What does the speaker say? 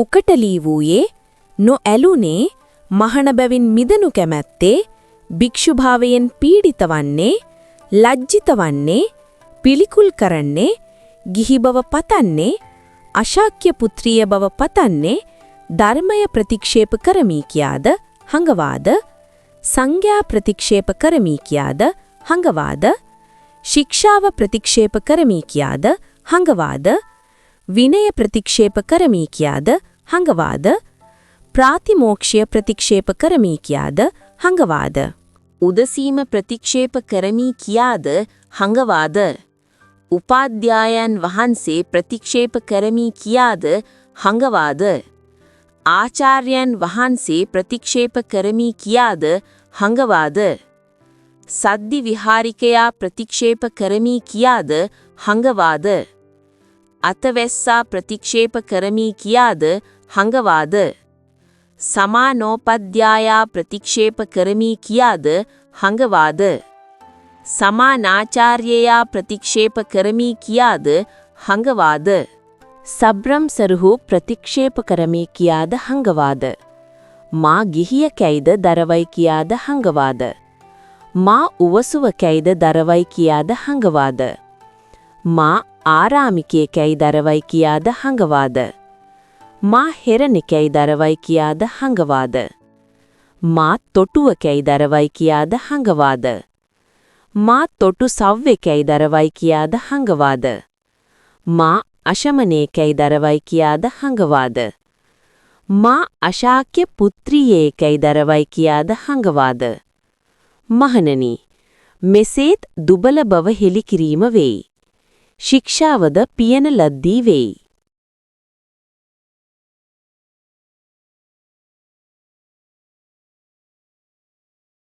උකටලී වූයේ නොඇලුනේ මහණ බැවින් මිදනු කැමැත්තේ භික්ෂුභාවයෙන් පීඩිත වන්නේ ලජ්ජිත වන්නේ පිළිකුල් කරන්නේ ගිහි බව පතන්නේ අශාක්‍ය පුත්‍රිය බව පතන්නේ ධර්මය ප්‍රතික්ෂේප කරමි කියාද හංගවාද සංඝයා ප්‍රතික්ෂේප කරමි කියාද හංගවාද ශික්ෂාව ප්‍රතික්ෂේප කරමි කියාද හංගවාද විනය ප්‍රතික්ෂේප කරමි කියාද හංගවාද ප්‍රාතිමෝක්ෂය ප්‍රතික්ෂේප කරමි කියාද හංගවාද උදසීම ප්‍රතික්ෂේප කරමි කියාද හංගවාද උපාධ්‍යායන් වහන්සේ ප්‍රතික්ෂේප කරමි කියාද හංගවාද ආචාර්යයන් වහන්සේ ප්‍රතික්ෂේප කරමි කියාද හංගවාද සද්දි විහාරිකයා ප්‍රතික්ෂේප කරමි කියාද හංගවාද අතවැස්සා ප්‍රතික්ෂේප කරමි කියාද හංගවාද සමානෝපධ්‍යායා ප්‍රතික්ෂේප කරමි කියාද හංගවාද සමානාචාර්යයා ප්‍රතික්ෂේප කරමි කියාද හංගවාද සබ්‍රම්සරුහු ප්‍රතික්ෂේප කරමි කියාද හංගවාද මා ගිහිය කැයිද දරවයි කියාද හංගවාද මා උවසුව කැයිද දරවයි කියාද හංගවාද මා ආරාමිකයේ කැයි දරවයි කියාද හංගවාද මා හෙරණිකැයි දරවයි කියාද හංගවාද මා තොටුව කැයි දරවයි කියාද හංගවාද මා තොටු සව්වෙකැයි දරවයි කියාද හංගවාද මා අශමනේකැයි දරවයි කියාද හංගවාද මා අශාක්‍ය පුත්‍රියේකැයි දරවයි කියාද හංගවාද මහණනි මෙසේත් දුබල බව හෙළි කිරීම වෙයි ශික්ෂාවද පියන ලද්දී වෙයි